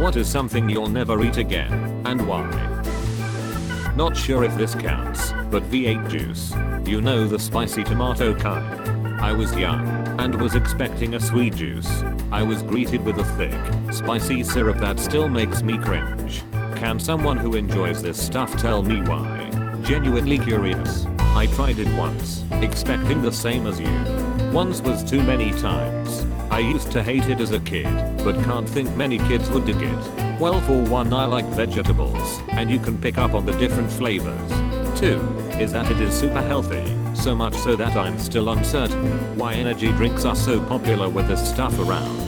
What is something you'll never eat again, and why? Not sure if this counts, but V8 juice. You know, the spicy tomato kind. I was young and was expecting a sweet juice. I was greeted with a thick, spicy syrup that still makes me cringe. Can someone who enjoys this stuff tell me why? Genuinely curious. I tried it once, expecting the same as you. Once was too many times. I used to hate it as a kid, but can't think many kids would dig it. Well, for one, I like vegetables, and you can pick up on the different flavors. 2 is that it is super healthy, so much so that I'm still uncertain why energy drinks are so popular with this stuff around.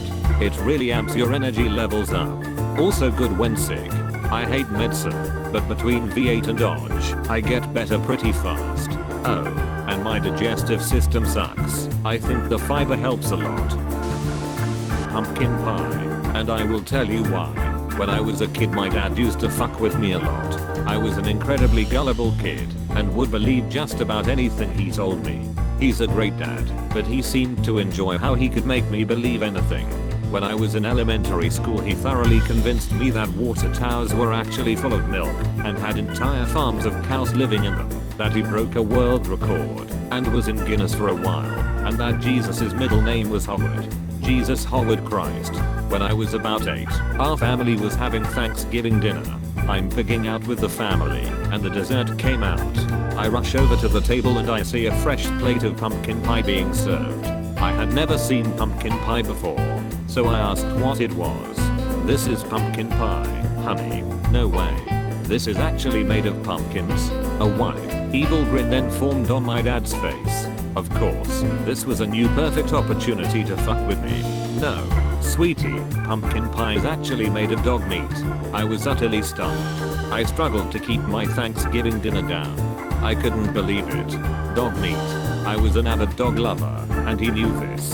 It really amps your energy levels up. Also good when sick. I hate medicine, but between V8 and Dodge, I get better pretty fast. Oh, and my digestive system sucks. I think the fiber helps a lot. Pumpkin pie, and I will tell you why. When I was a kid, my dad used to fuck with me a lot. I was an incredibly gullible kid and would believe just about anything he told me. He's a great dad, but he seemed to enjoy how he could make me believe anything. When I was in elementary school, he thoroughly convinced me that water towers were actually full of milk and had entire farms of cows living in them, that he broke a world record and was in Guinness for a while, and that Jesus' middle name was Howard. Jesus Howard Christ. When I was about 8, our family was having Thanksgiving dinner. I'm pigging out with the family, and the dessert came out. I rush over to the table and I see a fresh plate of pumpkin pie being served. I had never seen pumpkin pie before, so I asked what it was. This is pumpkin pie, honey. No way. This is actually made of pumpkins. A wide, evil grin then formed on my dad's face. Of course, this was a new perfect opportunity to fuck with me. No, sweetie, pumpkin pie is actually made of dog meat. I was utterly stunned. I struggled to keep my Thanksgiving dinner down. I couldn't believe it. Dog meat. I was an avid dog lover, and he knew this.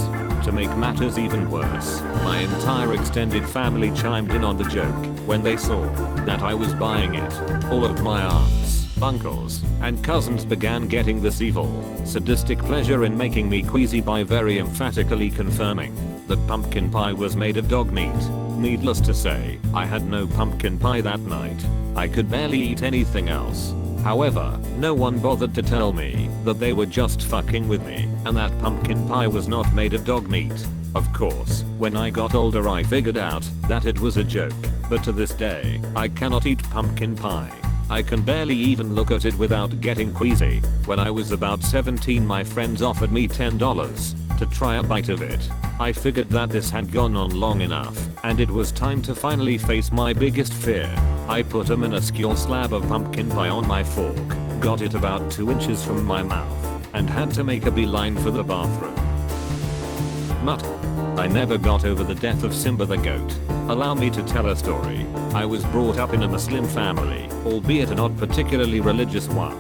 To make matters even worse, my entire extended family chimed in on the joke when they saw that I was buying it. All of my aunts, uncles, and cousins began getting this evil, sadistic pleasure in making me queasy by very emphatically confirming that pumpkin pie was made of dog meat. Needless to say, I had no pumpkin pie that night. I could barely eat anything else. However, no one bothered to tell me that they were just fucking with me and that pumpkin pie was not made of dog meat. Of course, when I got older I figured out that it was a joke, but to this day, I cannot eat pumpkin pie. I can barely even look at it without getting queasy. When I was about 17, my friends offered me $10 to try a bite of it. I figured that this had gone on long enough, and it was time to finally face my biggest fear. I put a minuscule slab of pumpkin pie on my fork, got it about 2 inches from my mouth, and had to make a beeline for the bathroom. Mutt. I never got over the death of Simba the Goat. Allow me to tell a story. I was brought up in a Muslim family, albeit a not particularly religious one.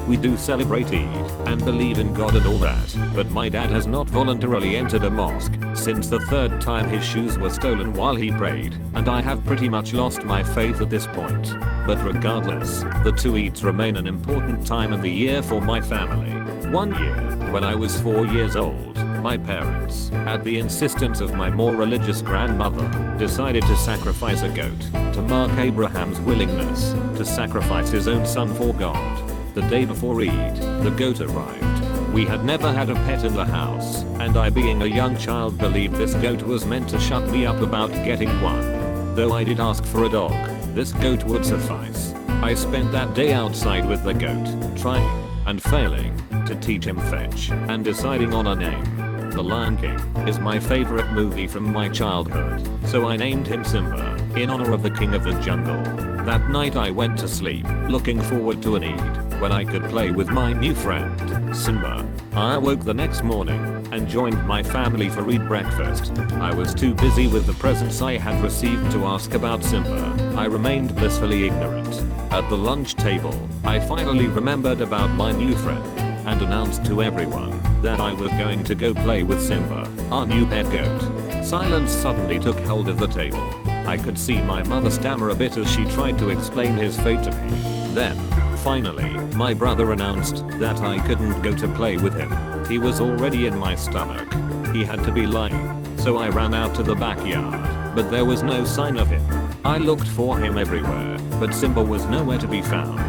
We do celebrate Eid and believe in God and all that, but my dad has not voluntarily entered a mosque since the 3rd time his shoes were stolen while he prayed, and I have pretty much lost my faith at this point. But regardless, the 2 Eids remain an important time in the year for my family. One year, when I was 4 years old, my parents, at the insistence of my more religious grandmother, decided to sacrifice a goat to mark Abraham's willingness to sacrifice his own son for God. The day before Eid, the goat arrived. We had never had a pet in the house, and I, being a young child, believed this goat was meant to shut me up about getting one. Though I did ask for a dog, this goat would suffice. I spent that day outside with the goat, trying and failing to teach him fetch and deciding on a name. The Lion King is my favorite movie from my childhood, so I named him Simba, in honor of the king of the jungle. That night I went to sleep, looking forward to an Eid, when I could play with my new friend, Simba. I awoke the next morning, and joined my family for Eid breakfast. I was too busy with the presents I had received to ask about Simba. I remained blissfully ignorant. At the lunch table, I finally remembered about my new friend, and announced to everyone that I was going to go play with Simba, our new pet goat. Silence suddenly took hold of the table. I could see my mother stammer a bit as she tried to explain his fate to me. Then, finally, my brother announced that I couldn't go to play with him. He was already in my stomach. He had to be lying. So I ran out to the backyard, but there was no sign of him. I looked for him everywhere, but Simba was nowhere to be found.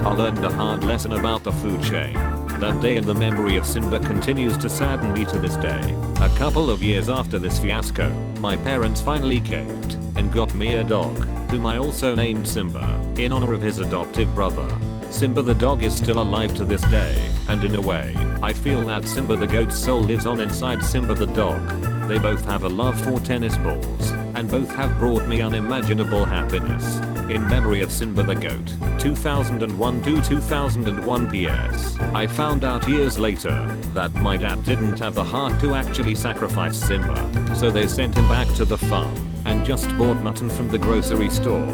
I learned a hard lesson about the food chain. That day in the memory of Simba continues to sadden me to this day. A couple of years after this fiasco, my parents finally caved and got me a dog, whom I also named Simba, in honor of his adoptive brother. Simba the dog is still alive to this day, and in a way, I feel that Simba the Goat's soul lives on inside Simba the dog. They both have a love for tennis balls, and both have brought me unimaginable happiness. In memory of Simba the Goat, 2001 to 2001 PS. I found out years later that my dad didn't have the heart to actually sacrifice Simba, so they sent him back to the farm and just bought mutton from the grocery store.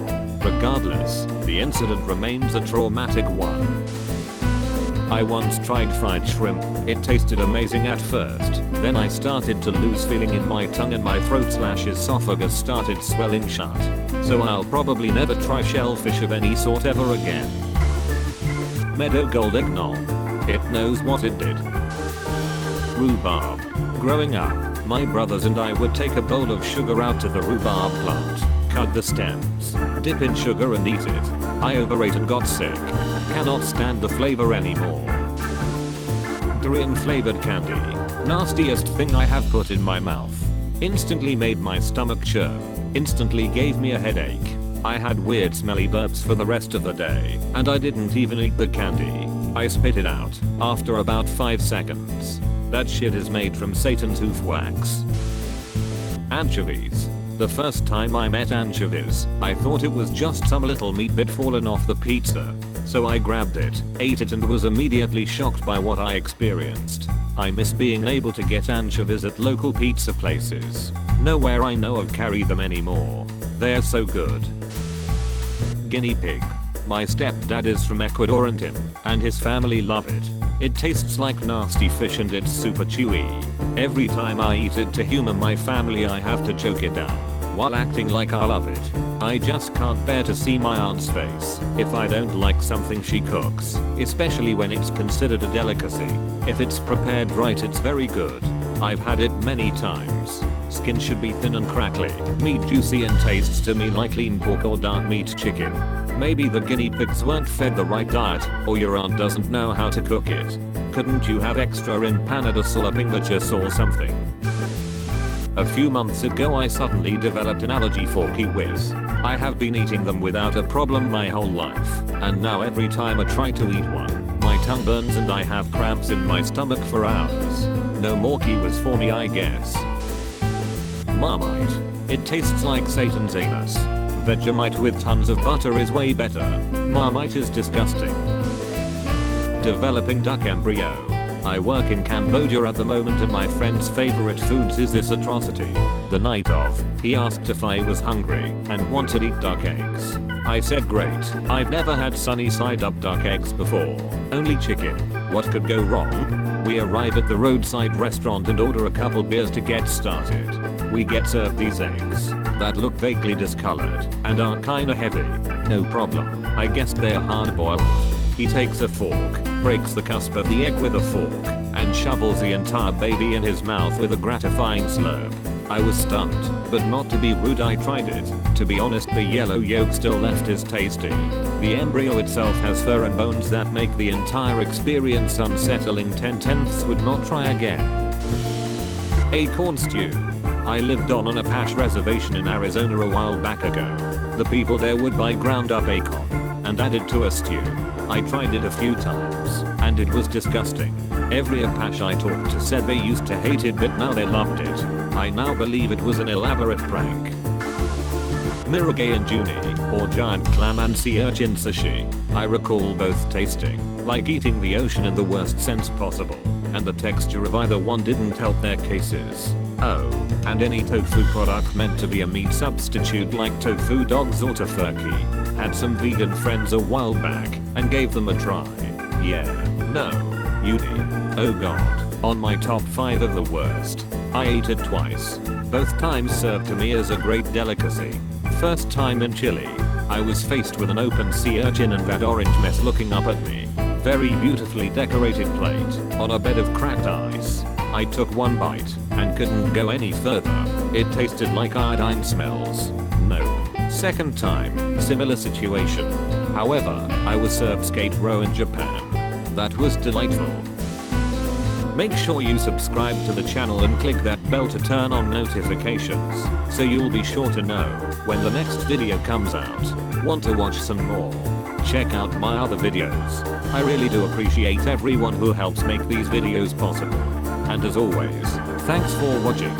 Regardless, the incident remains a traumatic one. I once tried fried shrimp. It tasted amazing at first, then I started to lose feeling in my tongue and my throat/esophagus started swelling shut. So I'll probably never try shellfish of any sort ever again. Meadow gold eggnog. It knows what it did. Rhubarb. Growing up, my brothers and I would take a bowl of sugar out to the rhubarb plant, cut the stems, dip in sugar and eat it. I overate and got sick. Cannot stand the flavor anymore. Durian flavored candy. Nastiest thing I have put in my mouth. Instantly made my stomach churn. Instantly gave me a headache. I had weird smelly burps for the rest of the day, and I didn't even eat the candy. I spit it out after about 5 seconds. That shit is made from Satan's hoof wax. Anchovies. The first time I met anchovies, I thought it was just some little meat bit fallen off the pizza. So I grabbed it, ate it and was immediately shocked by what I experienced. I miss being able to get anchovies at local pizza places. Nowhere I know of carry them anymore. They're so good. Guinea pig. My stepdad is from Ecuador and him and his family love it. It tastes like nasty fish and it's super chewy. Every time I eat it to humor my family I have to choke it down, while acting like I love it. I just can't bear to see my aunt's face if I don't like something she cooks, especially when it's considered a delicacy. If it's prepared right it's very good. I've had it many times. Skin should be thin and crackly, meat juicy and tastes to me like lean pork or dark meat chicken. Maybe the guinea pigs weren't fed the right diet, or your aunt doesn't know how to cook it. Couldn't you have extra empanadas or pinchos or something? A few months ago I suddenly developed an allergy for kiwis. I have been eating them without a problem my whole life, and now every time I try to eat one, my tongue burns and I have cramps in my stomach for hours. No more kiwis for me I guess. Marmite. It tastes like Satan's anus. Vegemite with tons of butter is way better. Marmite is disgusting. Developing duck embryo. I work in Cambodia at the moment and my friend's favorite foods is this atrocity. The night of, he asked if I was hungry and wanted to eat duck eggs. I said great, I've never had sunny side up duck eggs before, only chicken. What could go wrong? We arrive at the roadside restaurant and order a couple beers to get started. We get served these eggs that look vaguely discolored and are kinda heavy. No problem, I guess they're hard boiled. He takes a fork, breaks the cusp of the egg with a fork, and shovels the entire baby in his mouth with a gratifying slurp. I was stunned, but not to be rude I tried it. To be honest the yellow yolk still left is tasty. The embryo itself has fur and bones that make the entire experience unsettling. 10/10ths would not try again. Acorn stew. I lived on an Apache reservation in Arizona a while back ago. The people there would buy ground up acorn and add it to a stew. I tried it a few times and it was disgusting. Every Apache I talked to said they used to hate it but now they loved it. I now believe it was an elaborate prank. Mirage and Juni, or giant clam and sea urchin sushi. I recall both tasting like eating the ocean in the worst sense possible, and the texture of either one didn't help their cases. Oh, and any tofu product meant to be a meat substitute like tofu dogs or tofurkey. Had some vegan friends a while back and gave them a try. Yeah, no, Uni. Oh god, on my top 5 of the worst. I ate it twice. Both times served to me as a great delicacy. First time in Chile, I was faced with an open sea urchin and that orange mess looking up at me. Very beautifully decorated plate on a bed of cracked ice. I took one bite and couldn't go any further. It tasted like iodine smells. No. Second time, similar situation. However, I was served skate row in Japan. That was delightful. Make sure you subscribe to the channel and click that bell to turn on notifications, so you'll be sure to know when the next video comes out. Want to watch some more? Check out my other videos. I really do appreciate everyone who helps make these videos possible. And as always, thanks for watching.